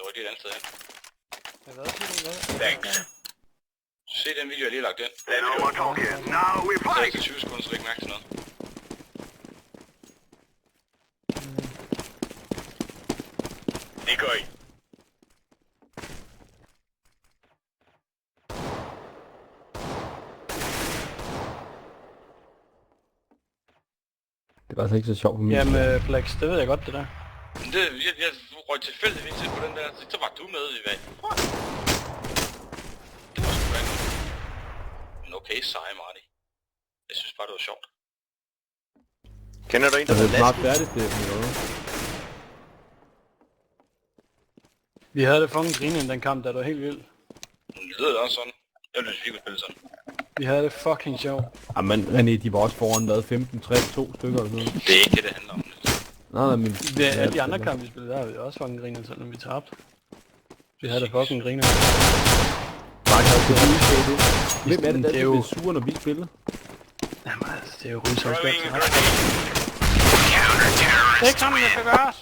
Så rykker de et andet sted hen. Ja, hvad siger du? Thanks. Se den video, jeg lige har lagt ind. No more talking. Now we Så er fight! det 20 sekunder, så du ikke mærke til noget. Decoy. Det var altså ikke så sjovt for mig. Jamen, Flex, det ved jeg godt, det der. Men det, jeg røg tilfældigvis til på den der, så var du med i hvad? Det var sgu random. Men okay, seje Marty. Jeg synes bare, det var sjovt. Kender du en, der Det er hedder snart Lasky? færdigt, det er noget. Vi havde det fucking grinen den kamp, der var helt vildt. Men det lyder også sådan. Jeg ville ikke spille sådan. Vi havde det fucking sjovt. Jamen, René, de var også foran, hvad, 15-3-2 stykker eller sådan noget. Det er ikke det, det handler om. Nej, men... Det er alle de andre kampe, vi spillede, der havde vi også fucking griner, selvom vi tabte. Vi havde det fucking griner. Bare kan jo ikke det. Hvem er det, Det er der jo- bliver sure, når vi spiller? Jamen altså, det er jo rydsagskab. Throwing a grenade. Det er ikke sådan, det skal gøres!